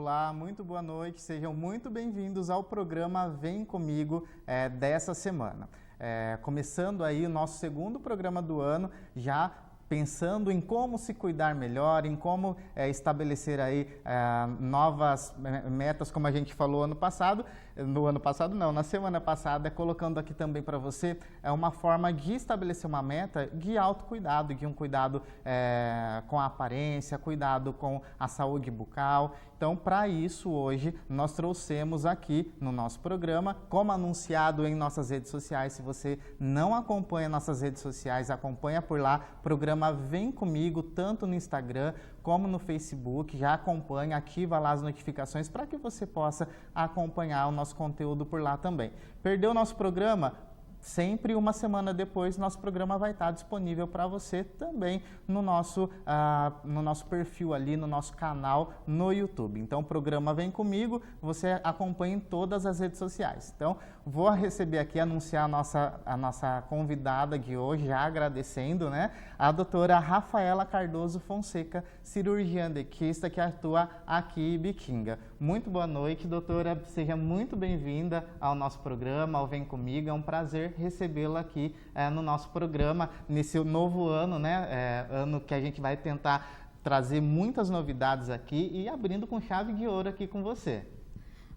Olá, muito boa noite, sejam muito bem-vindos ao programa Vem Comigo dessa semana. Começando aí o nosso segundo programa do ano, já pensando em como se cuidar melhor, em como estabelecer aí novas metas, como a gente falou na semana passada, colocando aqui também para você uma forma de estabelecer uma meta de autocuidado, de um cuidado com a aparência, cuidado com a saúde bucal. Então, para isso, hoje, nós trouxemos aqui no nosso programa, como anunciado em nossas redes sociais. Se você não acompanha nossas redes sociais, acompanha por lá, programa Vem Comigo, tanto no Instagram como no Facebook. Já acompanha, ativa lá as notificações para que você possa acompanhar o nosso conteúdo por lá também. Perdeu o nosso programa? Sempre uma semana depois, nosso programa vai estar disponível para você também no nosso perfil ali, no nosso canal no YouTube. Então, o programa Vem Comigo, você acompanha em todas as redes sociais. Então, vou receber aqui, anunciar a nossa convidada de hoje, já agradecendo, né? A doutora Rafaela Cardoso Fonseca, cirurgiã dentista que atua aqui em Bitinga. Muito boa noite, doutora. Seja muito bem-vinda ao nosso programa, ao Vem Comigo. É um prazer recebê-la aqui no nosso programa, nesse novo ano, né? Ano que a gente vai tentar trazer muitas novidades aqui e abrindo com chave de ouro aqui com você.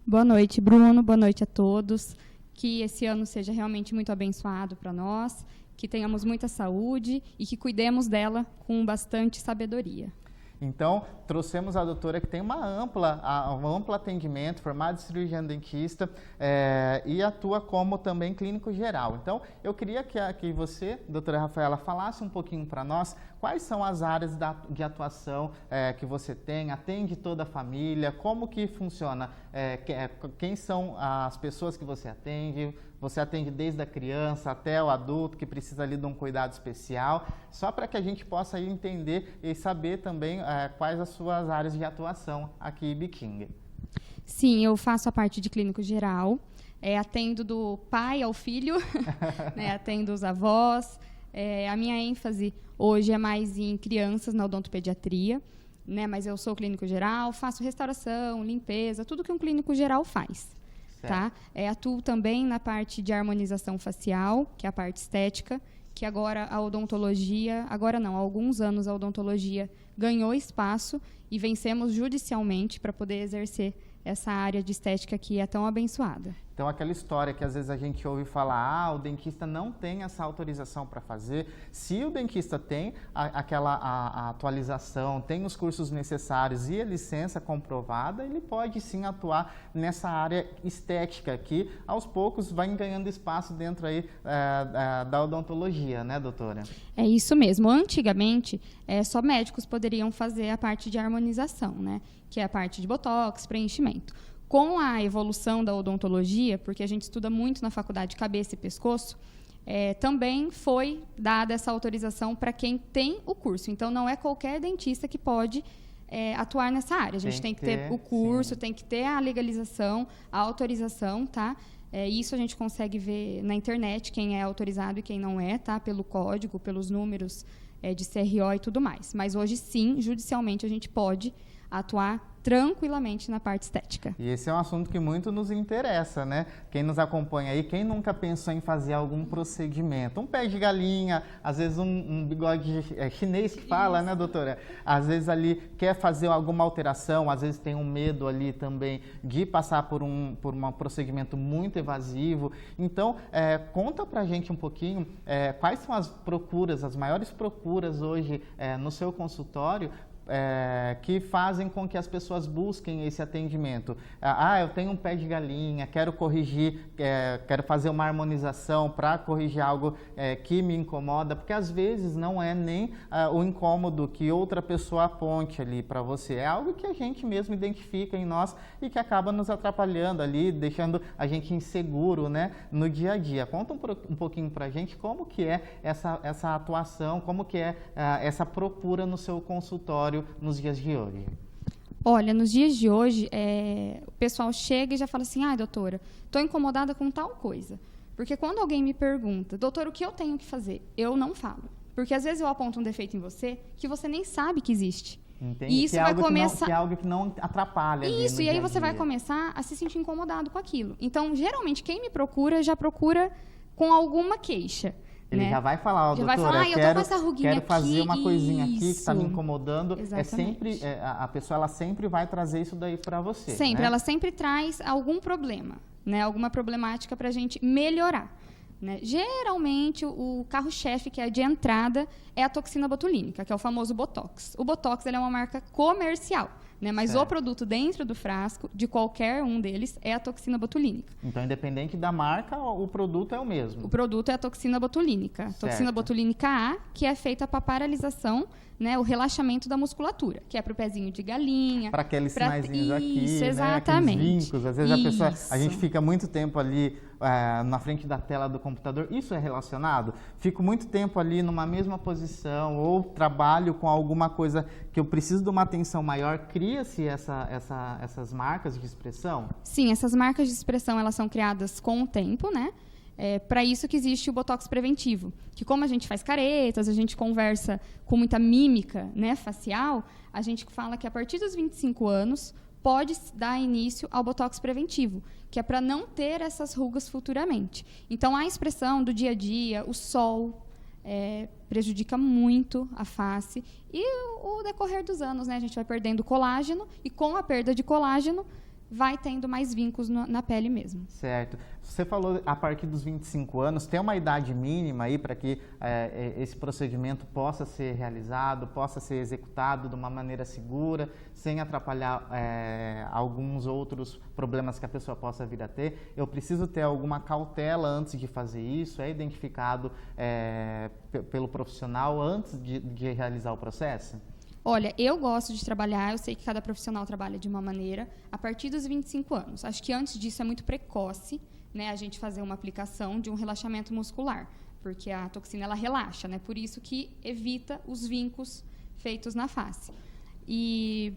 Boa noite, Bruno. Boa noite a todos. Que esse ano seja realmente muito abençoado para nós, que tenhamos muita saúde e que cuidemos dela com bastante sabedoria. Então, trouxemos a doutora que tem um amplo atendimento, formada em cirurgiã dentista e atua como também clínico geral. Então, eu queria que você, doutora Rafaela, falasse um pouquinho para nós quais são as áreas de atuação que você tem, atende toda a família, como que funciona, quem são as pessoas que você atende desde a criança até o adulto que precisa ali de um cuidado especial, só para que a gente possa aí entender e saber também quais as suas áreas de atuação aqui em Bitinga. Sim, eu faço a parte de clínico geral, atendo do pai ao filho, né, atendo os avós. A minha ênfase hoje é mais em crianças na odontopediatria, né, mas eu sou clínico geral, faço restauração, limpeza, tudo que um clínico geral faz. Tá? Atuo também na parte de harmonização facial, que é a parte estética, que agora a odontologia, há alguns anos a odontologia ganhou espaço e vencemos judicialmente para poder exercer essa área de estética que é tão abençoada. Então, aquela história que às vezes a gente ouve falar, o dentista não tem essa autorização para fazer. Se o dentista tem a atualização, tem os cursos necessários e a licença comprovada, ele pode sim atuar nessa área estética que, aos poucos, vai ganhando espaço dentro aí da odontologia, né, doutora? É isso mesmo. Antigamente, só médicos poderiam fazer a parte de harmonização, né, que é a parte de botox, preenchimento. Com a evolução da odontologia, porque a gente estuda muito na faculdade de cabeça e pescoço, também foi dada essa autorização para quem tem o curso. Então, não é qualquer dentista que pode atuar nessa área. A gente tem que ter o curso, tem que ter a legalização, a autorização, tá? Isso a gente consegue ver na internet, quem é autorizado e quem não é, tá? Pelo código, pelos números de CRO e tudo mais. Mas hoje, sim, judicialmente, a gente pode atuar tranquilamente na parte estética. E esse é um assunto que muito nos interessa, né? Quem nos acompanha aí, quem nunca pensou em fazer algum procedimento? Um pé de galinha, às vezes um bigode chinês que fala, isso, né, doutora? Às vezes ali quer fazer alguma alteração, às vezes tem um medo ali também de passar por um procedimento muito evasivo. Então, conta pra gente um pouquinho quais são as maiores procuras hoje no seu consultório que fazem com que as pessoas busquem esse atendimento. Eu tenho um pé de galinha, quero corrigir, quero fazer uma harmonização para corrigir algo que me incomoda, porque às vezes não é nem o incômodo que outra pessoa aponte ali para você, é algo que a gente mesmo identifica em nós e que acaba nos atrapalhando ali, deixando a gente inseguro, né, no dia a dia. Conta um pouquinho para a gente como que é essa atuação, como que é essa procura no seu consultório nos dias de hoje. Olha, nos dias de hoje, o pessoal chega e já fala assim, doutora, estou incomodada com tal coisa. Porque quando alguém me pergunta, doutor, o que eu tenho que fazer? Eu não falo. Porque às vezes eu aponto um defeito em você que você nem sabe que existe. Entendi. E isso vai começar... que é algo que não atrapalha ali Isso, no e aí dia a você vai dia. começar a se sentir incomodado com aquilo. Então, geralmente, quem me procura, já procura com alguma queixa. Ele né? já vai falar, ó, já doutora, vai falar, eu tô com essa ruguinha quero fazer aqui, uma coisinha aqui que está me isso. incomodando. Exatamente. A pessoa ela sempre vai trazer isso daí para você. Sempre, né? ela sempre traz algum problema, né? Alguma problemática para a gente melhorar. Né? Geralmente, o carro-chefe, que é de entrada, é a toxina botulínica, que é o famoso Botox. O Botox ele é uma marca comercial, né? Mas certo. o produto dentro do frasco, de qualquer um deles, é a toxina botulínica. Então, independente da marca, o produto é o mesmo. O produto é a toxina botulínica. Certo. Toxina botulínica A, que é feita para paralisação, né, o relaxamento da musculatura, que é para o pezinho de galinha. Para aqueles sinaizinhos aqui, isso, né? exatamente. Aqueles vincos. Às vezes a gente Isso. fica muito tempo ali na frente da tela do computador. Isso é relacionado? Fico muito tempo ali numa mesma posição ou trabalho com alguma coisa que eu preciso de uma atenção maior. Cria-se essas marcas de expressão? Sim, essas marcas de expressão elas são criadas com o tempo, né? É para isso que existe o Botox preventivo, que como a gente faz caretas, a gente conversa com muita mímica, né, facial, a gente fala que a partir dos 25 anos pode dar início ao Botox preventivo, que é para não ter essas rugas futuramente. Então, a expressão do dia a dia, o sol, prejudica muito a face e o decorrer dos anos, né, a gente vai perdendo colágeno e com a perda de colágeno vai tendo mais vincos na pele mesmo. Certo. Você falou a partir dos 25 anos, tem uma idade mínima aí para que esse procedimento possa ser realizado, possa ser executado de uma maneira segura, sem atrapalhar alguns outros problemas que a pessoa possa vir a ter? Eu preciso ter alguma cautela antes de fazer isso? É identificado pelo profissional antes de realizar o processo? Olha, eu gosto de trabalhar, eu sei que cada profissional trabalha de uma maneira, a partir dos 25 anos. Acho que antes disso é muito precoce, né, a gente fazer uma aplicação de um relaxamento muscular, porque a toxina ela relaxa, né, por isso que evita os vincos feitos na face. E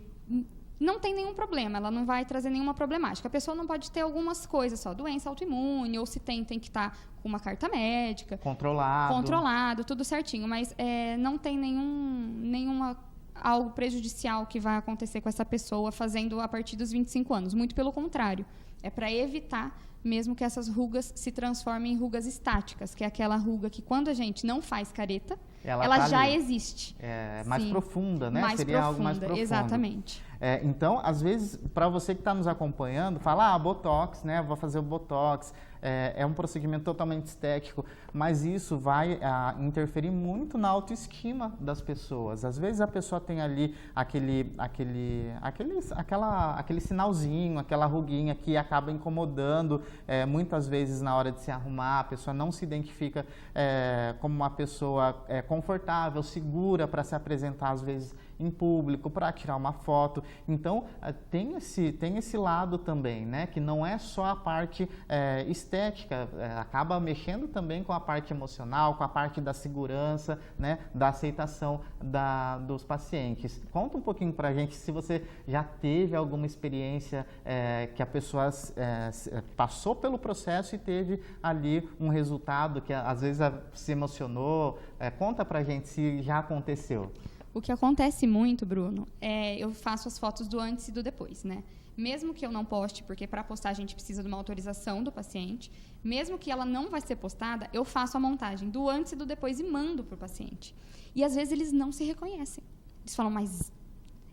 não tem nenhum problema, ela não vai trazer nenhuma problemática. A pessoa não pode ter algumas coisas só, doença autoimune, ou se tem que estar com uma carta médica. Controlado, tudo certinho, mas não tem nenhuma algo prejudicial que vai acontecer com essa pessoa fazendo a partir dos 25 anos. Muito pelo contrário. É para evitar mesmo que essas rugas se transformem em rugas estáticas, que é aquela ruga que quando a gente não faz careta, ela tá já ali. existe. É mais Sim. profunda, né? Mais Seria algo mais profundo. Exatamente. Então, às vezes, para você que está nos acompanhando, fala, Botox, né? Vou fazer o Botox. É um procedimento totalmente estético, mas isso vai interferir muito na autoestima das pessoas. Às vezes a pessoa tem ali aquele sinalzinho, aquela ruguinha que acaba incomodando, muitas vezes na hora de se arrumar, a pessoa não se identifica como uma pessoa confortável, segura para se apresentar, às vezes, em público, para tirar uma foto. Então, tem esse lado também, né? Que não é só a parte estética, acaba mexendo também com a parte emocional, com a parte da segurança, né? Da aceitação dos pacientes. Conta um pouquinho para a gente se você já teve alguma experiência que a pessoa passou pelo processo e teve ali um resultado que às vezes se emocionou. Conta para a gente se já aconteceu. O que acontece muito, Bruno, eu faço as fotos do antes e do depois, né? Mesmo que eu não poste, porque para postar a gente precisa de uma autorização do paciente, mesmo que ela não vai ser postada, eu faço a montagem do antes e do depois e mando para o paciente. E às vezes eles não se reconhecem. Eles falam, mas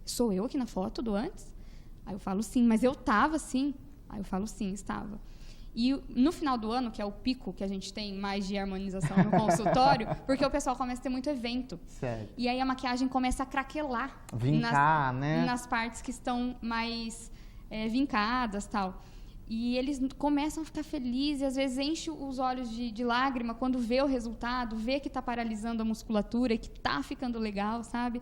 sou eu aqui na foto do antes? Aí eu falo, sim, mas eu estava assim? Aí eu falo, sim, estava. E no final do ano, que é o pico que a gente tem mais de harmonização no consultório, porque o pessoal começa a ter muito evento. Certo. E aí a maquiagem começa a craquelar. Vincar, né? Nas partes que estão mais vincadas e tal. E eles começam a ficar felizes, e às vezes enchem os olhos de lágrima quando vê o resultado, vê que está paralisando a musculatura e que está ficando legal, sabe?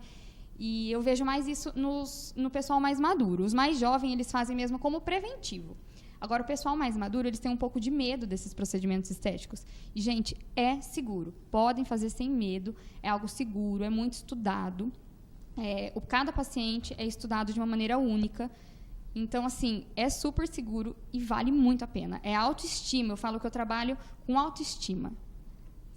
E eu vejo mais isso no pessoal mais maduro. Os mais jovens, eles fazem mesmo como preventivo. Agora, o pessoal mais maduro, eles têm um pouco de medo desses procedimentos estéticos. E, gente, é seguro. Podem fazer sem medo. É algo seguro, é muito estudado. Cada paciente é estudado de uma maneira única. Então, assim, é super seguro e vale muito a pena. É autoestima. Eu falo que eu trabalho com autoestima.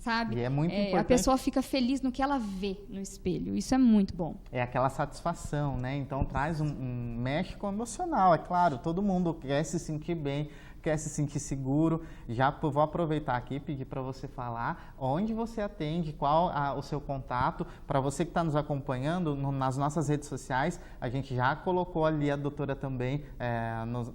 sabe? E é muito importante. A pessoa fica feliz no que ela vê no espelho. Isso é muito bom. É aquela satisfação, né? Então traz mexe com o emocional, é claro. Todo mundo quer se sentir bem, quer se sentir seguro. Já vou aproveitar aqui e pedir para você falar onde você atende, qual o seu contato. Para você que está nos acompanhando nas nossas redes sociais, a gente já colocou ali a doutora também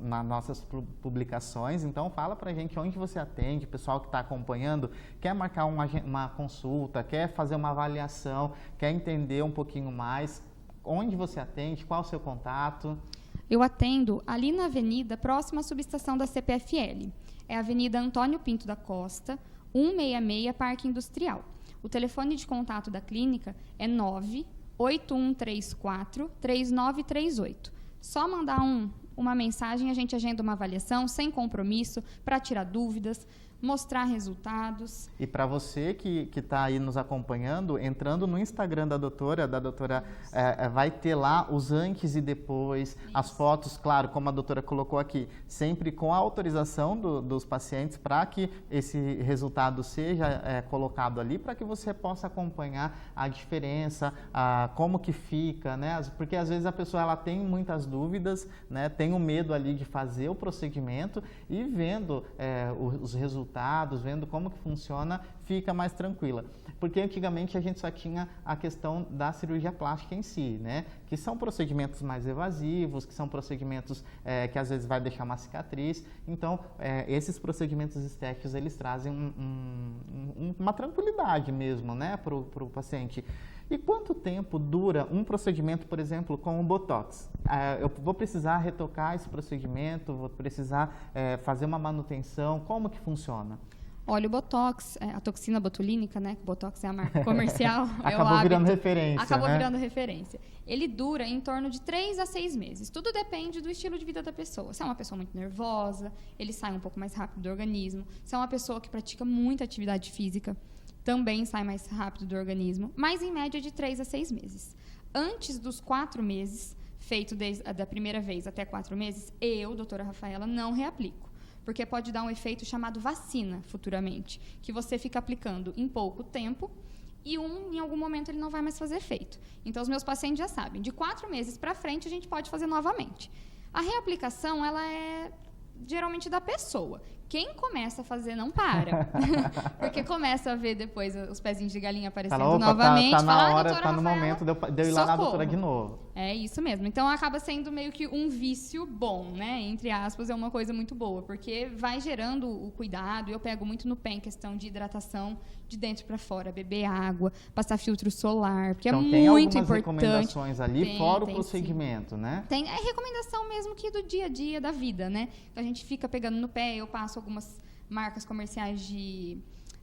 nas nossas publicações. Então fala para a gente onde você atende, pessoal que está acompanhando, quer marcar uma consulta, quer fazer uma avaliação, quer entender um pouquinho mais, onde você atende, qual o seu contato? Eu atendo ali na avenida, próxima à subestação da CPFL. É a Avenida Antônio Pinto da Costa, 166, Parque Industrial. O telefone de contato da clínica é 98134-3938. Só mandar uma mensagem, a gente agenda uma avaliação sem compromisso, para tirar dúvidas, mostrar resultados. E para você que está aí nos acompanhando, entrando no Instagram da doutora vai ter lá os antes e depois, as fotos, claro, como a doutora colocou aqui, sempre com a autorização dos pacientes, para que esse resultado seja colocado ali, para que você possa acompanhar a diferença, como que fica, né? Porque às vezes a pessoa ela tem muitas dúvidas, né? Tem o medo ali de fazer o procedimento e vendo os resultados, vendo como que funciona, fica mais tranquila. Porque antigamente a gente só tinha a questão da cirurgia plástica em si, né? Que são procedimentos mais evasivos, que são procedimentos que às vezes vai deixar uma cicatriz. Então, esses procedimentos estéticos, eles trazem uma tranquilidade mesmo, né, para o paciente. E quanto tempo dura um procedimento, por exemplo, com o Botox? Eu vou precisar retocar esse procedimento, vou precisar fazer uma manutenção, como que funciona? Olha, o Botox, a toxina botulínica, né? O Botox é a marca comercial. Acabou virando referência, Acabou né? virando referência. Ele dura em torno de 3 a 6 meses. Tudo depende do estilo de vida da pessoa. Se é uma pessoa muito nervosa, ele sai um pouco mais rápido do organismo. Se é uma pessoa que pratica muita atividade física, também sai mais rápido do organismo. Mas em média de 3 a 6 meses. Antes dos 4 meses, feito da primeira vez até 4 meses, eu, doutora Rafaela, não reaplico. Porque pode dar um efeito chamado vacina futuramente, que você fica aplicando em pouco tempo e em algum momento ele não vai mais fazer efeito. Então, os meus pacientes já sabem, de 4 meses para frente a gente pode fazer novamente. A reaplicação, ela é geralmente da pessoa. Quem começa a fazer não para. Porque começa a ver depois os pezinhos de galinha aparecendo novamente. Tá na hora, doutora tá no Rafaela, momento de eu ir lá na doutora de novo. É isso mesmo. Então, acaba sendo meio que um vício bom, né? Entre aspas, é uma coisa muito boa, porque vai gerando o cuidado. Eu pego muito no pé em questão de hidratação de dentro para fora, beber água, passar filtro solar, porque então, é tem muito algumas importante. Recomendações ali, fora o procedimento, sim, né? Tem recomendação mesmo que do dia a dia da vida, né? Então, a gente fica pegando no pé, eu passo algumas marcas comerciais de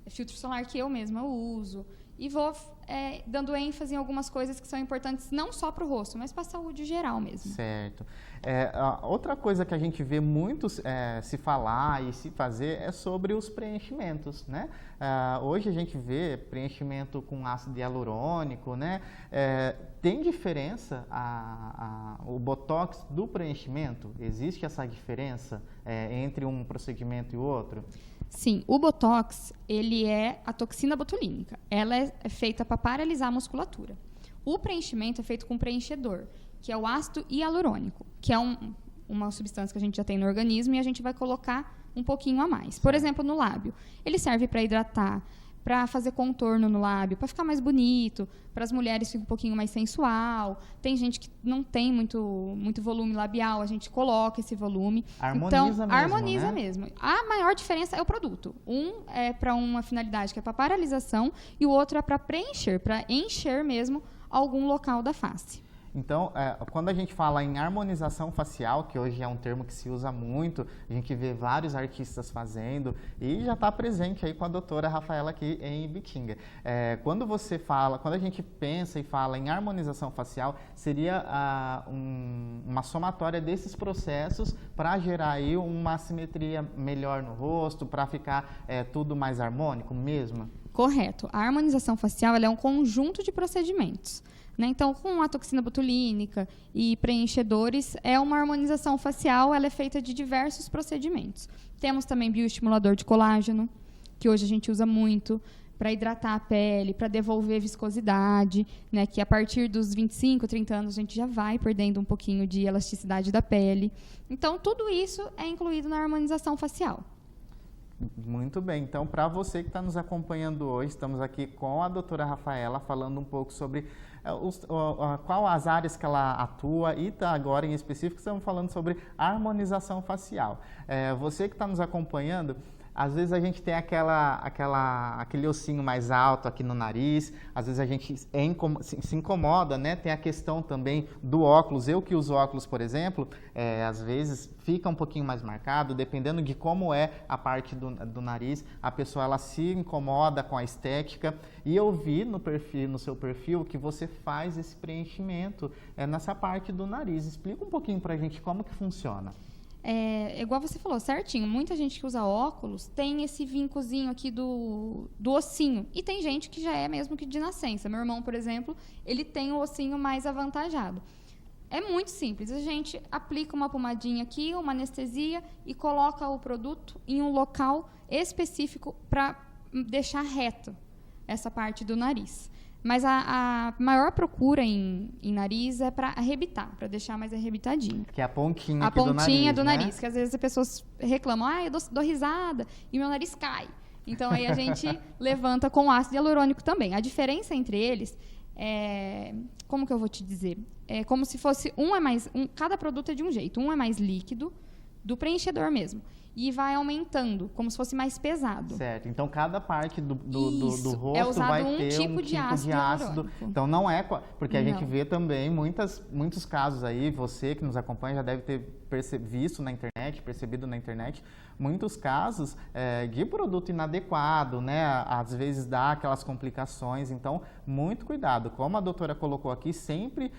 filtro solar que eu mesma uso e vou dando ênfase em algumas coisas que são importantes não só para o rosto, mas para a saúde geral mesmo. Certo. Outra coisa que a gente vê muito se falar e se fazer é sobre os preenchimentos, né? Hoje a gente vê preenchimento com ácido hialurônico, né? Tem diferença o Botox do preenchimento? Existe essa diferença entre um procedimento e o outro? Sim, o Botox, ele é a toxina botulínica. Ela é feita para paralisar a musculatura. O preenchimento é feito com preenchedor, que é o ácido hialurônico, que é uma substância que a gente já tem no organismo e a gente vai colocar um pouquinho a mais. Por exemplo, no lábio. Ele serve para hidratar, para fazer contorno no lábio, para ficar mais bonito, para as mulheres fica um pouquinho mais sensual. Tem gente que não tem muito volume labial, a gente coloca esse volume. Harmoniza mesmo. A maior diferença é o produto. Um é para uma finalidade que é para paralisação e o outro é para preencher, para encher mesmo algum local da face. Então, quando a gente fala em harmonização facial, que hoje é um termo que se usa muito, a gente vê vários artistas fazendo e já está presente aí com a doutora Rafaela aqui em Ibitinga. Quando a gente pensa e fala em harmonização facial, seria uma somatória desses processos para gerar aí uma simetria melhor no rosto, para ficar tudo mais harmônico mesmo? Correto. A harmonização facial ela é um conjunto de procedimentos. Né? Então, com a toxina botulínica e preenchedores, é uma harmonização facial, ela é feita de diversos procedimentos. Temos também bioestimulador de colágeno, que hoje a gente usa muito, para hidratar a pele, para devolver viscosidade, né, que a partir dos 25, 30 anos a gente já vai perdendo um pouquinho de elasticidade da pele. Então, tudo isso é incluído na harmonização facial. Muito bem. Então, para você que está nos acompanhando hoje, estamos aqui com a doutora Rafaela falando um pouco sobre qual as áreas que ela atua e agora em específico estamos falando sobre harmonização facial. Você que está nos acompanhando, às vezes a gente tem aquele ossinho mais alto aqui no nariz, às vezes a gente se incomoda, né? Tem a questão também do óculos. Eu que uso óculos, por exemplo, às vezes fica um pouquinho mais marcado, dependendo de como é a parte do nariz, a pessoa ela se incomoda com a estética. E eu vi no seu perfil que você faz esse preenchimento nessa parte do nariz. Explica um pouquinho pra gente como que funciona. Igual você falou, certinho. Muita gente que usa óculos tem esse vincozinho aqui do ossinho. E tem gente que já é mesmo que de nascença. Meu irmão, por exemplo, ele tem o ossinho mais avantajado. É muito simples. A gente aplica uma pomadinha aqui, uma anestesia e coloca o produto em um local específico para deixar reto essa parte do nariz. Mas a maior procura em nariz é para arrebitar, para deixar mais arrebitadinho. Que é a pontinha aqui do nariz, que às vezes as pessoas reclamam, eu dou risada e meu nariz cai. Então, aí a gente levanta com ácido hialurônico também. A diferença entre eles como que eu vou te dizer? É como se fosse cada produto é de um jeito. Um é mais líquido, do preenchedor mesmo. E vai aumentando, como se fosse mais pesado. Certo. Então, cada parte do rosto vai ter um tipo de ácido. Então, não é... Porque a gente vê também muitos casos aí, você que nos acompanha já deve ter percebido na internet, muitos casos de produto inadequado, né? Às vezes dá aquelas complicações. Então, muito cuidado. Como a doutora colocou aqui, sempre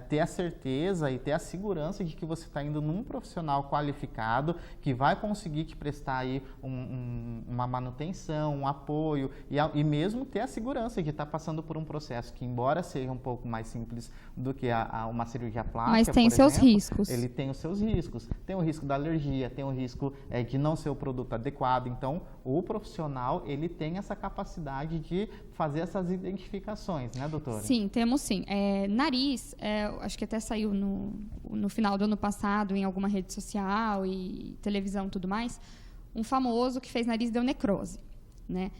ter a certeza e ter a segurança de que você está indo num profissional qualificado, que vai conseguir te prestar aí uma manutenção, um apoio e mesmo ter a segurança de estar passando por um processo que, embora seja um pouco mais simples do que uma cirurgia plástica, mas tem seus riscos. Ele tem os seus riscos. Tem o risco da alergia, tem o risco de não ser o produto adequado. Então, o profissional, ele tem essa capacidade de fazer essas identificações, né, doutora? Sim, temos sim. Nariz, acho que até saiu no final do ano passado em alguma rede social e televisão e tudo mais, um famoso que fez nariz e deu necrose, né?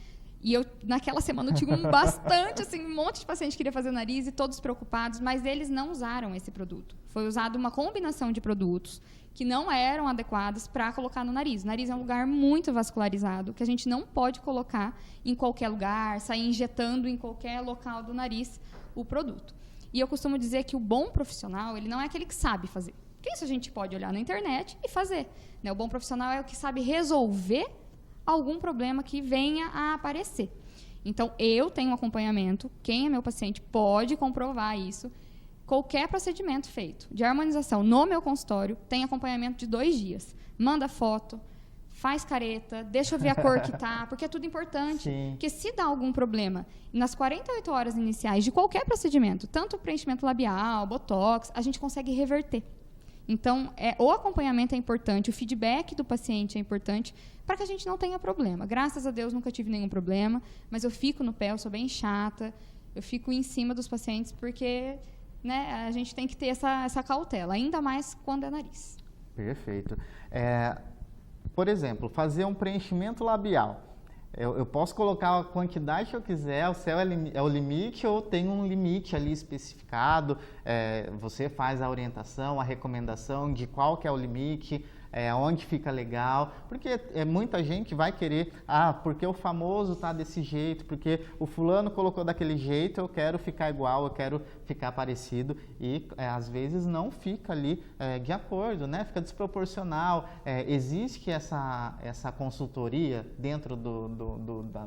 E eu, naquela semana, eu tive um monte de paciente que queria fazer nariz e todos preocupados, mas eles não usaram esse produto. Foi usada uma combinação de produtos que não eram adequados para colocar no nariz. O nariz é um lugar muito vascularizado, que a gente não pode colocar em qualquer lugar, sair injetando em qualquer local do nariz o produto. E eu costumo dizer que o bom profissional, ele não é aquele que sabe fazer. Porque isso a gente pode olhar na internet e fazer, né? O bom profissional é o que sabe resolver algum problema que venha a aparecer. Então, eu tenho um acompanhamento, quem é meu paciente pode comprovar isso. Qualquer procedimento feito de harmonização no meu consultório tem acompanhamento de 2 dias. Manda foto, faz careta, deixa eu ver a cor que tá, porque é tudo importante. Sim. Porque se dá algum problema nas 48 horas iniciais de qualquer procedimento, tanto o preenchimento labial, botox, a gente consegue reverter. Então, o acompanhamento é importante, o feedback do paciente é importante para que a gente não tenha problema. Graças a Deus, nunca tive nenhum problema, mas eu fico no pé, eu sou bem chata, eu fico em cima dos pacientes porque, né, a gente tem que ter essa cautela, ainda mais quando é nariz. Perfeito. Por exemplo, fazer um preenchimento labial. Eu posso colocar a quantidade que eu quiser, o céu é o limite ou tem um limite ali especificado? Você faz a orientação, a recomendação de qual que é o limite, onde fica legal, porque muita gente vai querer, porque o famoso tá desse jeito, porque o fulano colocou daquele jeito, eu quero ficar igual, eu quero ficar parecido e às vezes não fica ali de acordo, né? Fica desproporcional. Existe essa consultoria dentro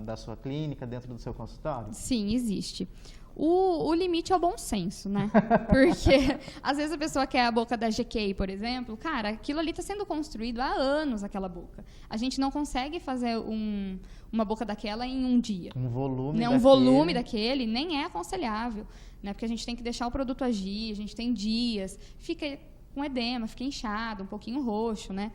da sua clínica, dentro do seu consultório? Sim, existe. O limite é o bom senso, né? Porque às vezes a pessoa quer a boca da GK, por exemplo. Cara, aquilo ali está sendo construído há anos, aquela boca. A gente não consegue fazer uma boca daquela em um dia. Um volume daquele. Um volume daquele nem é aconselhável, né? Porque a gente tem que deixar o produto agir, a gente tem dias, fica com edema, fica inchado, um pouquinho roxo, né?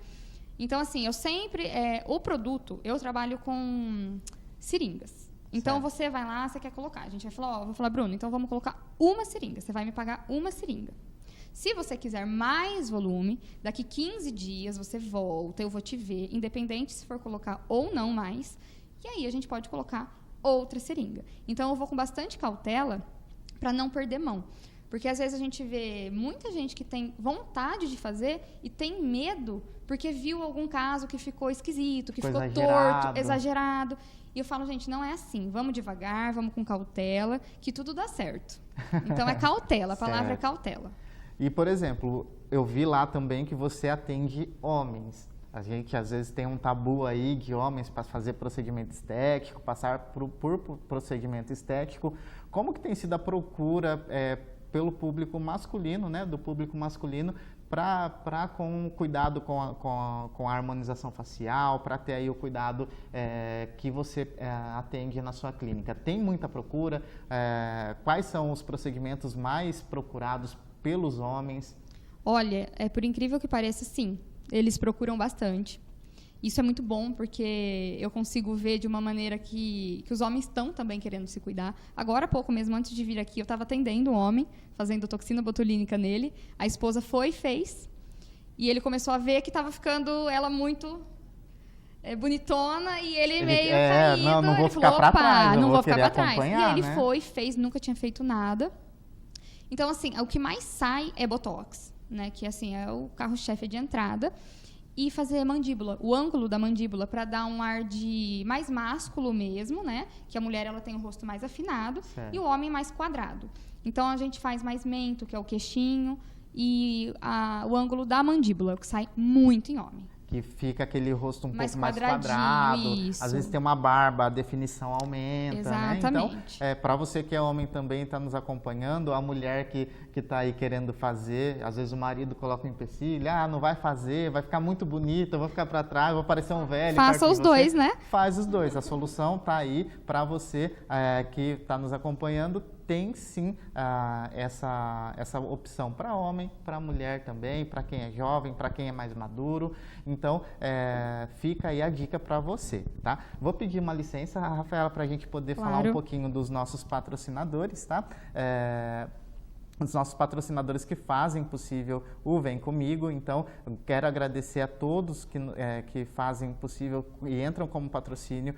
Então, assim, eu sempre... o produto, eu trabalho com seringas. Então, Certo. você vai lá, você quer colocar. A gente vai falar, ó, vou falar, Bruno, então vamos colocar uma seringa. Você vai me pagar uma seringa. Se você quiser mais volume, daqui 15 dias você volta, eu vou te ver, independente se for colocar ou não mais. E aí a gente pode colocar outra seringa. Então, eu vou com bastante cautela para não perder mão. Porque, às vezes, a gente vê muita gente que tem vontade de fazer e tem medo porque viu algum caso que ficou esquisito, que ficou torto, exagerado. E eu falo, gente, não é assim. Vamos devagar, vamos com cautela, que tudo dá certo. Então, é cautela. A palavra é cautela. E, por exemplo, eu vi lá também que você atende homens. A gente, às vezes, tem um tabu aí de homens para fazer procedimento estético, passar por procedimento estético. Como que tem sido a procura pelo público masculino, né, do público masculino, para com cuidado com a harmonização facial, para ter aí o cuidado que você atende na sua clínica? Tem muita procura? Quais são os procedimentos mais procurados pelos homens? Olha, por incrível que pareça, sim, eles procuram bastante. Isso é muito bom, porque eu consigo ver de uma maneira que os homens estão também querendo se cuidar. Agora há pouco mesmo, antes de vir aqui, eu estava atendendo um homem, fazendo toxina botulínica nele. A esposa foi e fez. E ele começou a ver que estava ficando ela muito bonitona e ele meio caído. Não vou ele ficar para trás, não vou ficar para trás. E aí ele né? foi, fez, nunca tinha feito nada. Então, assim, o que mais sai é Botox, né? Que, assim, é o carro-chefe de entrada. E fazer mandíbula, o ângulo da mandíbula, para dar um ar de mais másculo mesmo, né? Que a mulher ela tem o rosto mais afinado, certo, e o homem mais quadrado. Então, a gente faz mais mento, que é o queixinho, e o ângulo da mandíbula, que sai muito em homem. Que fica aquele rosto um mais pouco mais quadrado. Isso. Às vezes tem uma barba, a definição aumenta. Exatamente. Né? Então, para você que é homem também, está nos acompanhando, a mulher que está aí querendo fazer, às vezes o marido coloca um empecilho, não vai fazer, vai ficar muito bonita, eu vou ficar para trás, vou parecer um velho. Faça os dois, né? Faz os dois. A solução está aí para você que está nos acompanhando. Tem sim essa opção para homem, para mulher também, para quem é jovem, para quem é mais maduro. Então, fica aí a dica para você, tá? Vou pedir uma licença, Rafaela, para a gente poder falar um pouquinho dos nossos patrocinadores, tá? Os nossos patrocinadores que fazem possível o Vem Comigo. Então, eu quero agradecer a todos que fazem possível e entram como patrocínio.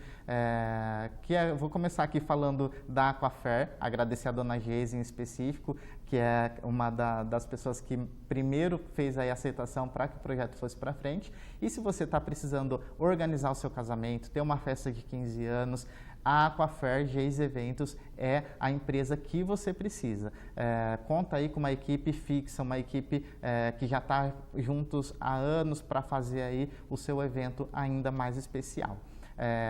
Vou começar aqui falando da Aquafer, agradecer a dona Geise em específico, que é uma das pessoas que primeiro fez aí a aceitação para que o projeto fosse para frente. E se você está precisando organizar o seu casamento, ter uma festa de 15 anos, a Aquafer Geise Eventos é a empresa que você precisa. Conta aí com uma equipe fixa, uma equipe que já está juntos há anos para fazer aí o seu evento ainda mais especial.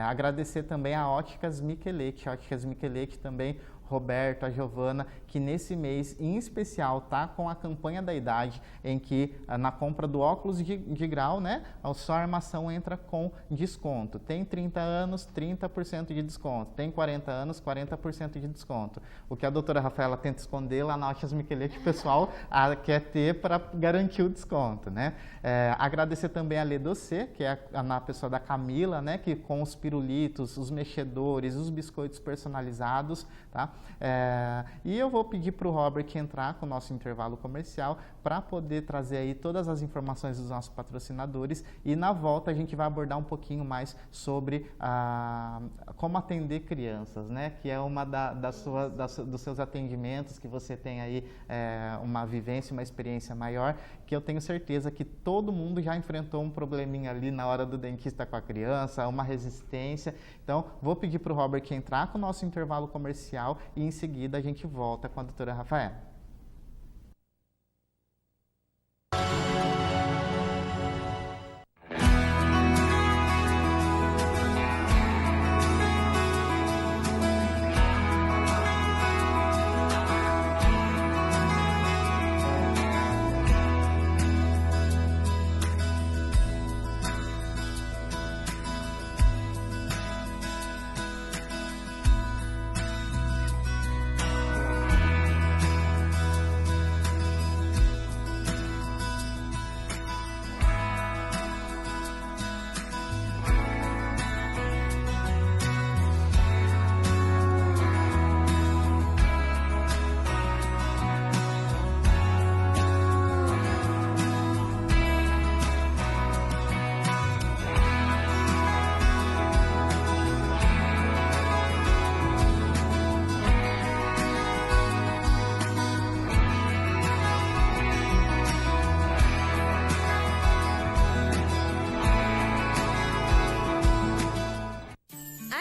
Agradecer também a Óticas Michelete. Óticas Michelete também, Roberto, a Giovana, que nesse mês em especial tá com a campanha da idade, em que na compra do óculos de grau, né, a sua armação entra com desconto. Tem 30 anos, 30% de desconto. Tem 40 anos, 40% de desconto. O que a doutora Rafaela tenta esconder lá na Óticas Michelete, o pessoal quer ter para garantir o desconto, né? Agradecer também a Ledocê, que é na pessoa da Camila, né, que com os pirulitos, os mexedores, os biscoitos personalizados, tá? E eu vou pedir para o Robert entrar com o nosso intervalo comercial para poder trazer aí todas as informações dos nossos patrocinadores, e na volta a gente vai abordar um pouquinho mais sobre como atender crianças, né? Que é uma dos seus atendimentos, que você tem aí uma vivência, uma experiência maior, que eu tenho certeza que todo mundo já enfrentou um probleminha ali na hora do dentista com a criança, uma resistência. Então, vou pedir para o Robert entrar com o nosso intervalo comercial e em seguida a gente volta com a doutora Rafaela.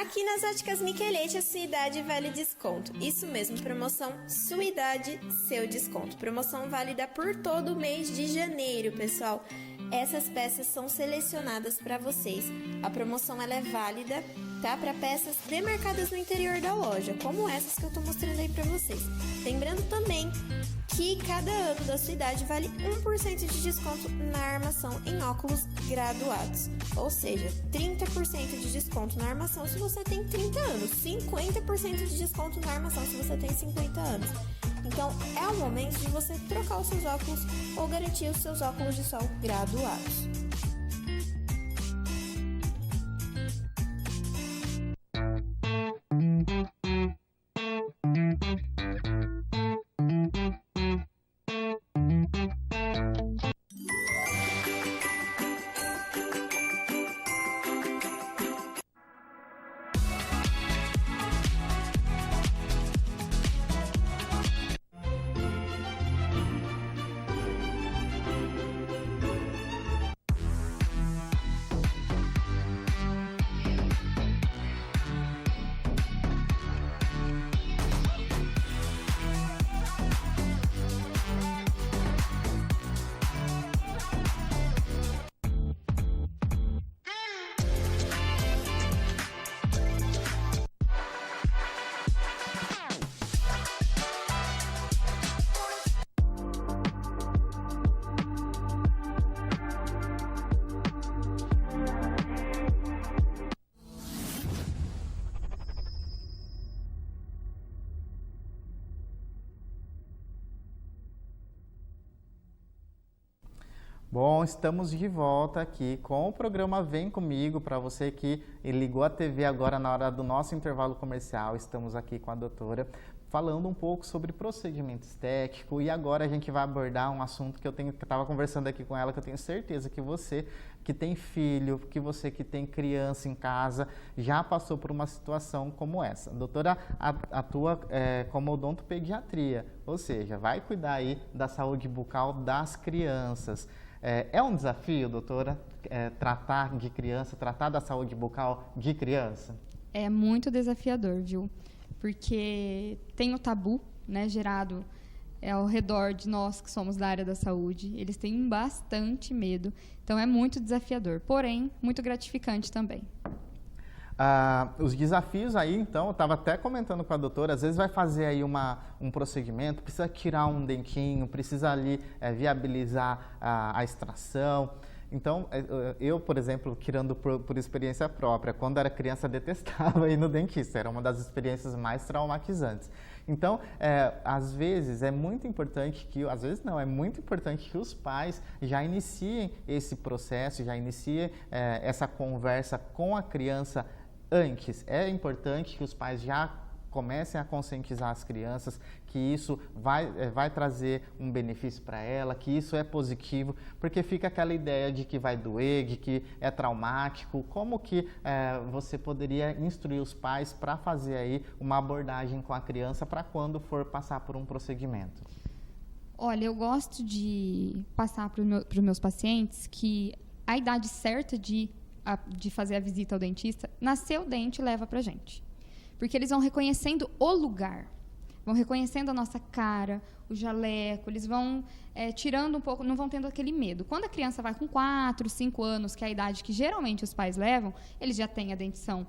Aqui nas Óticas Michelete, a sua idade vale desconto. Isso mesmo, promoção Sua Idade, Seu Desconto. Promoção válida por todo o mês de janeiro, pessoal. Essas peças são selecionadas para vocês. A promoção ela é válida, tá? Para peças demarcadas no interior da loja, como essas que eu tô mostrando aí para vocês. Lembrando também que cada ano da sua idade vale 1% de desconto na armação em óculos graduados. Ou seja, 30% de desconto na armação se você tem 30 anos, 50% de desconto na armação se você tem 50 anos. Então, é o momento de você trocar os seus óculos ou garantir os seus óculos de sol graduados. Bom, estamos de volta aqui com o programa Vem Comigo. Para você que ligou a TV agora na hora do nosso intervalo comercial, estamos aqui com a doutora falando um pouco sobre procedimento estético, e agora a gente vai abordar um assunto que eu estava conversando aqui com ela, que eu tenho certeza que você que tem filho, que você que tem criança em casa, já passou por uma situação como essa. A doutora atua como odontopediatria, ou seja, vai cuidar aí da saúde bucal das crianças. É um desafio, doutora, tratar de criança, tratar da saúde bucal de criança? É muito desafiador, viu? Porque tem o tabu, né, gerado ao redor de nós que somos da área da saúde. Eles têm bastante medo, então é muito desafiador, porém, muito gratificante também. Os desafios aí, então, eu estava até comentando com a doutora, às vezes vai fazer aí um procedimento, precisa tirar um dentinho, precisa ali viabilizar a extração. Então, eu, por exemplo, tirando por experiência própria, quando era criança detestava ir no dentista, era uma das experiências mais traumatizantes. Então, às vezes é muito importante às vezes não, é muito importante que os pais já iniciem esse processo, já iniciem essa conversa com a criança antes. É importante que os pais já comecem a conscientizar as crianças que isso vai trazer um benefício para ela, que isso é positivo, porque fica aquela ideia de que vai doer, de que é traumático. Como que você poderia instruir os pais para fazer aí uma abordagem com a criança para quando for passar por um procedimento? Olha, eu gosto de passar para os meus pacientes que a idade certa de fazer a visita ao dentista, nasceu o dente, leva pra gente. Porque eles vão reconhecendo o lugar, vão reconhecendo a nossa cara, o jaleco, eles vão tirando um pouco, não vão tendo aquele medo. Quando a criança vai com 4, 5 anos, que é a idade que geralmente os pais levam, eles já têm a dentição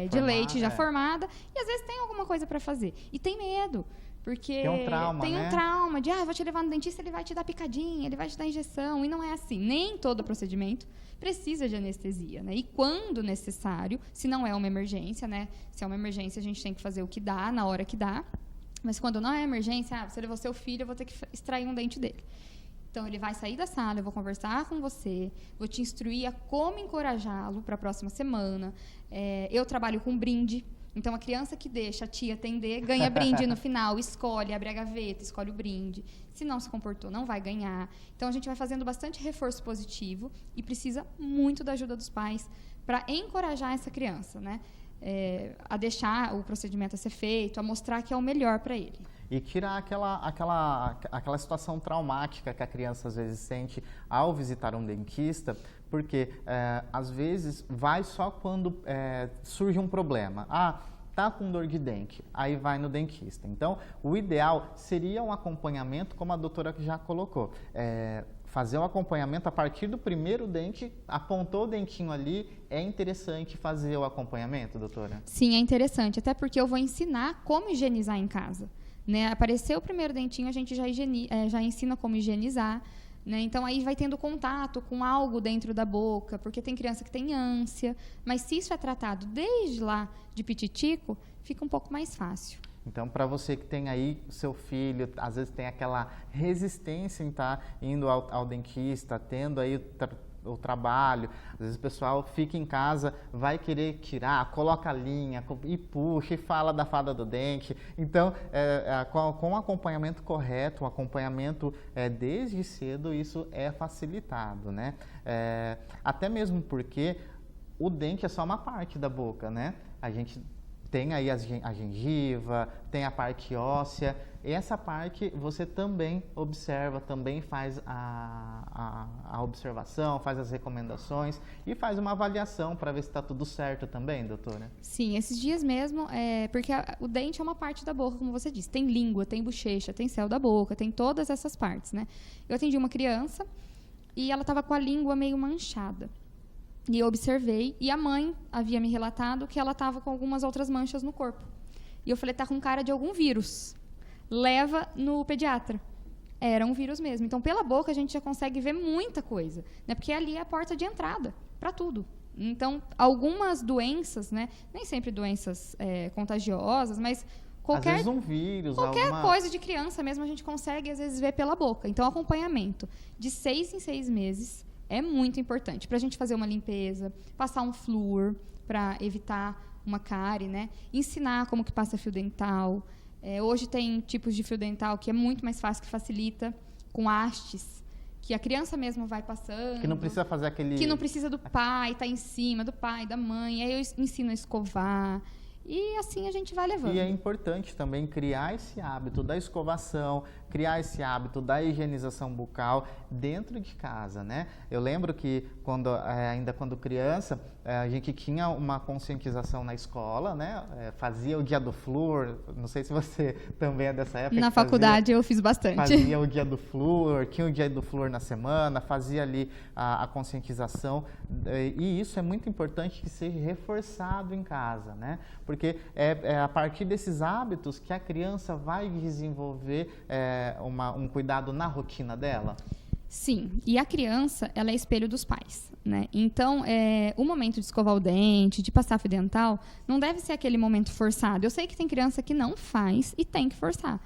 de leite já formada, e às vezes tem alguma coisa para fazer. E tem medo. Porque tem um trauma de, vou te levar no dentista, ele vai te dar picadinha, ele vai te dar injeção, e não é assim. Nem todo procedimento precisa de anestesia, né? E quando necessário, se não é uma emergência, né? Se é uma emergência, a gente tem que fazer o que dá, na hora que dá. Mas quando não é emergência, você levou seu filho, eu vou ter que extrair um dente dele. Então, ele vai sair da sala, eu vou conversar com você, vou te instruir a como encorajá-lo para a próxima semana. Eu trabalho com brinde. Então, a criança que deixa a tia atender, ganha brinde no final, escolhe, abre a gaveta, escolhe o brinde. Se não se comportou, não vai ganhar. Então, a gente vai fazendo bastante reforço positivo e precisa muito da ajuda dos pais para encorajar essa criança, né? A deixar o procedimento a ser feito, a mostrar que é o melhor para ele. E tirar aquela situação traumática que a criança às vezes sente ao visitar um dentista, porque às vezes vai só quando surge um problema. Tá com dor de dente, aí vai no dentista. Então, o ideal seria um acompanhamento, como a doutora já colocou. Fazer um acompanhamento a partir do primeiro dente, apontou o dentinho ali, é interessante fazer o acompanhamento, doutora? Sim, é interessante, até porque eu vou ensinar como higienizar em casa. Né? Apareceu o primeiro dentinho, a gente já ensina como higienizar. Né? Então, aí vai tendo contato com algo dentro da boca, porque tem criança que tem ânsia, mas se isso é tratado desde lá de pititico, fica um pouco mais fácil. Então, para você que tem aí seu filho, às vezes tem aquela resistência em estar indo ao dentista, tendo aí o trabalho, às vezes o pessoal fica em casa, vai querer tirar, coloca a linha e puxa e fala da fada do dente. Então, com o acompanhamento correto, o acompanhamento desde cedo, isso é facilitado, né? Até mesmo porque o dente é só uma parte da boca, né? A gente tem aí a gengiva, tem a parte óssea, e essa parte você também observa, também faz a observação, faz as recomendações e faz uma avaliação para ver se está tudo certo também, doutora? Sim, esses dias mesmo, porque o dente é uma parte da boca, como você disse, tem língua, tem bochecha, tem céu da boca, tem todas essas partes, né? Eu atendi uma criança e ela estava com a língua meio manchada. E eu observei, e a mãe havia me relatado que ela estava com algumas outras manchas no corpo. E eu falei, tá com cara de algum vírus. Leva no pediatra. Era um vírus mesmo. Então, pela boca, a gente já consegue ver muita coisa, né? Porque ali é a porta de entrada para tudo. Então, algumas doenças, né? Nem sempre doenças contagiosas, mas às vezes um vírus, qualquer coisa de criança mesmo, a gente consegue, às vezes, ver pela boca. Então, acompanhamento de 6 em 6 meses é muito importante para a gente fazer uma limpeza, passar um flúor para evitar uma cárie, né? Ensinar como que passa fio dental. Hoje tem tipos de fio dental que é muito mais fácil, que facilita, com hastes, que a criança mesmo vai passando. Que não precisa fazer aquele... Que não precisa do pai, tá em cima, do pai, da mãe. Aí eu ensino a escovar. E assim a gente vai levando. E é importante também criar esse hábito da escovação, criar esse hábito da higienização bucal dentro de casa, né? Eu lembro que ainda quando criança, a gente tinha uma conscientização na escola, né? Fazia o dia do flúor, não sei se você também é dessa época. Na faculdade eu fiz bastante. Fazia o dia do flúor, tinha o dia do flúor na semana, fazia ali a conscientização. E isso é muito importante que seja reforçado em casa, né? Porque é a partir desses hábitos que a criança vai desenvolver um cuidado na rotina dela. Sim, e a criança, ela é espelho dos pais, né? Então, o momento de escovar o dente, de passar fio dental, não deve ser aquele momento forçado. Eu sei que tem criança que não faz e tem que forçar,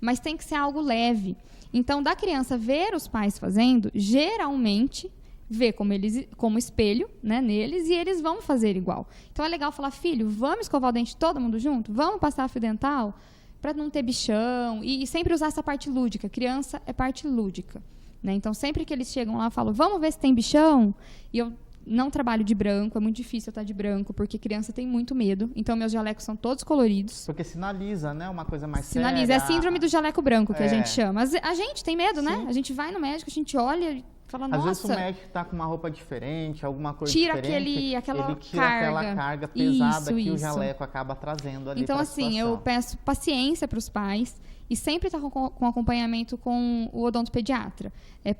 mas tem que ser algo leve. Então, da criança ver os pais fazendo, geralmente vê como espelho, né, neles, e eles vão fazer igual. Então, é legal falar, filho, vamos escovar o dente todo mundo junto? Vamos passar fio dental? Para não ter bichão, e sempre usar essa parte lúdica. Criança é parte lúdica, né? Então, sempre que eles chegam lá, eu falo, vamos ver se tem bichão? E eu não trabalho de branco, é muito difícil eu estar de branco, porque criança tem muito medo. Então, meus jalecos são todos coloridos. Porque sinaliza, né? Uma coisa mais sinaliza, séria. É a síndrome do jaleco branco, que a gente chama. A gente tem medo, né? A gente vai no médico, a gente olha e fala, nossa... Às vezes o médico está com uma roupa diferente, alguma coisa tira diferente. Ele tira aquela carga pesada que isso. O jaleco acaba trazendo ali. Então, assim, eu peço paciência para os pais e sempre estar com acompanhamento com o odontopediatra.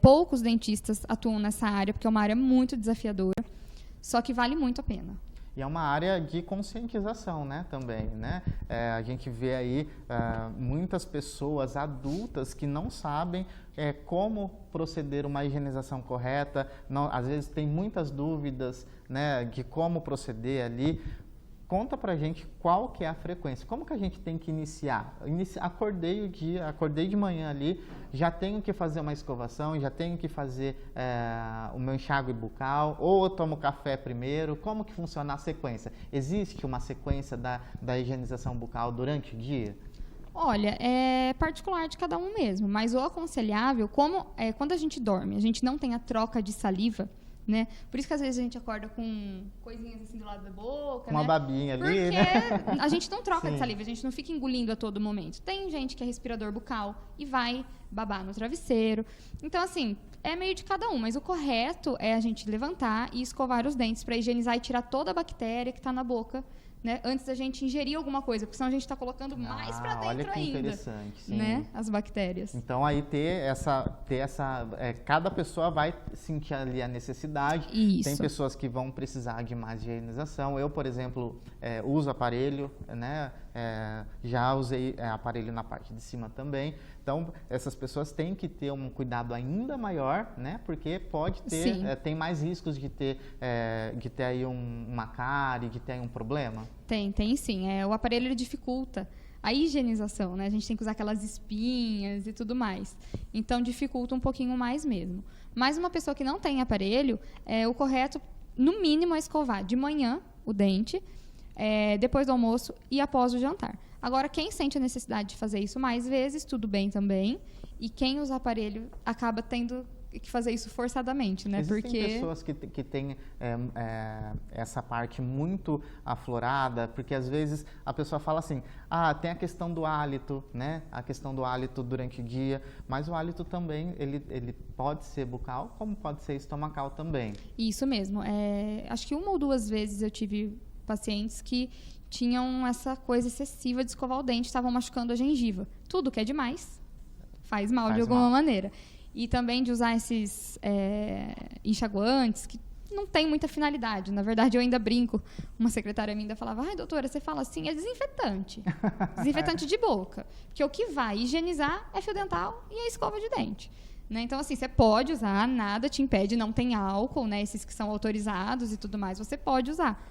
Poucos dentistas atuam nessa área, porque é uma área muito desafiadora, só que vale muito a pena. E é uma área de conscientização, né, também, né? A gente vê aí muitas pessoas adultas que não sabem como proceder uma higienização correta, às vezes tem muitas dúvidas, né, de como proceder ali. Conta pra gente qual que é a frequência, como que a gente tem que iniciar? Acordei de manhã ali, já tenho que fazer uma escovação, já tenho que fazer o meu enxágue bucal, ou eu tomo café primeiro, como que funciona a sequência? Existe uma sequência da higienização bucal durante o dia? Olha, é particular de cada um mesmo, mas o aconselhável, quando a gente dorme, a gente não tem a troca de saliva, né? Por isso que às vezes a gente acorda com coisinhas assim do lado da boca, uma né? babinha ali, Porque né? a gente não troca de Sim. saliva, a gente não fica engolindo a todo momento. Tem gente que é respirador bucal e vai babar no travesseiro. Então, assim, é meio de cada um, mas o correto é a gente levantar e escovar os dentes para higienizar e tirar toda a bactéria que está na boca, né, antes da gente ingerir alguma coisa, porque senão a gente está colocando mais para dentro olha que ainda, interessante, sim. né, as bactérias. Então aí cada pessoa vai sentir ali a necessidade. Isso. Tem pessoas que vão precisar de mais higienização. Eu, por exemplo, uso aparelho, né? Já usei aparelho na parte de cima também. Então, essas pessoas têm que ter um cuidado ainda maior, né? Porque pode ter, tem mais riscos de ter aí uma cárie, de ter aí um problema. Tem sim. O aparelho ele dificulta a higienização, né? A gente tem que usar aquelas espinhas e tudo mais. Então, dificulta um pouquinho mais mesmo. Mas uma pessoa que não tem aparelho, o correto, no mínimo, é escovar de manhã o dente, depois do almoço e após o jantar. Agora, quem sente a necessidade de fazer isso mais vezes, tudo bem também. E quem usa aparelho acaba tendo que fazer isso forçadamente, né? Existem porque pessoas que têm essa parte muito aflorada, porque às vezes a pessoa fala assim, tem a questão do hálito, né? A questão do hálito durante o dia, mas o hálito também, ele pode ser bucal, como pode ser estomacal também. Isso mesmo. Acho que 1 ou 2 vezes eu tive pacientes que tinham essa coisa excessiva de escovar o dente, estavam machucando a gengiva. Tudo que é demais faz mal de alguma maneira. E também de usar esses enxaguantes que não tem muita finalidade. Na verdade, eu ainda brinco. Uma secretária minha ainda falava, doutora, você fala assim, é desinfetante. Desinfetante de boca. Porque o que vai higienizar é fio dental e a escova de dente. Né? Então, assim, você pode usar, nada te impede, não tem álcool, né? Esses que são autorizados e tudo mais, você pode usar.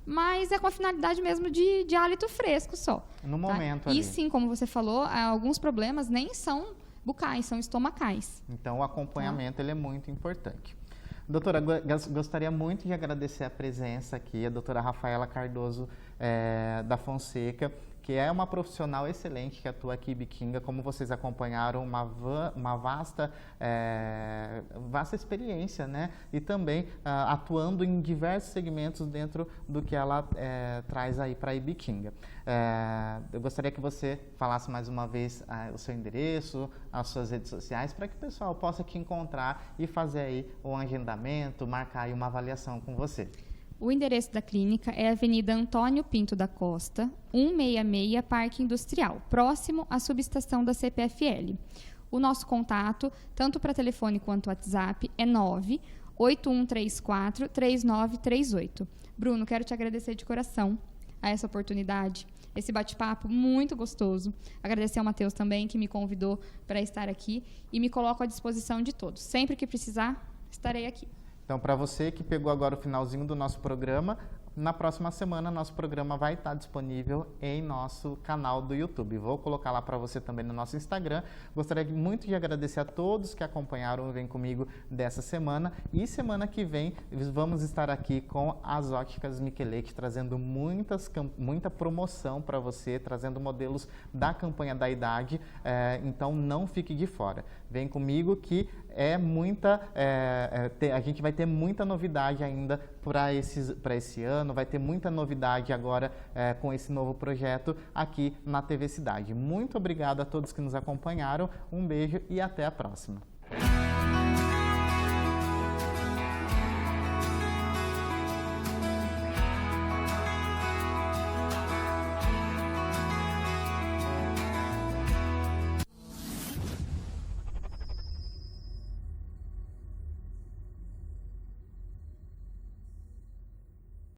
Mas é com a finalidade mesmo de hálito fresco só. No momento ali. E sim, como você falou, alguns problemas nem são bucais, são estomacais. Então, o acompanhamento ele é muito importante. Doutora, gostaria muito de agradecer a presença aqui, a doutora Rafaela Cardoso da Fonseca, que é uma profissional excelente que atua aqui em Ibiquinga. Como vocês acompanharam, uma vasta experiência, né? E também atuando em diversos segmentos dentro do que ela traz aí para Ibiquinga. Eu gostaria que você falasse mais uma vez o seu endereço, as suas redes sociais, para que o pessoal possa te encontrar e fazer aí um agendamento, marcar aí uma avaliação com você. O endereço da clínica é a Avenida Antônio Pinto da Costa, 166, Parque Industrial, próximo à subestação da CPFL. O nosso contato, tanto para telefone quanto WhatsApp, é 98134-3938. Bruno, quero te agradecer de coração a essa oportunidade, esse bate-papo muito gostoso. Agradecer ao Matheus também, que me convidou para estar aqui e me coloco à disposição de todos. Sempre que precisar, estarei aqui. Então, para você que pegou agora o finalzinho do nosso programa, na próxima semana nosso programa vai estar disponível em nosso canal do YouTube. Vou colocar lá para você também no nosso Instagram. Gostaria muito de agradecer a todos que acompanharam o Vem Comigo dessa semana. E semana que vem vamos estar aqui com as Óticas Micheletti, trazendo muita promoção para você, trazendo modelos da campanha da idade. Então não fique de fora. Vem comigo que a gente vai ter muita novidade ainda para esse ano, vai ter muita novidade agora com esse novo projeto aqui na TV Cidade. Muito obrigado a todos que nos acompanharam, um beijo e até a próxima.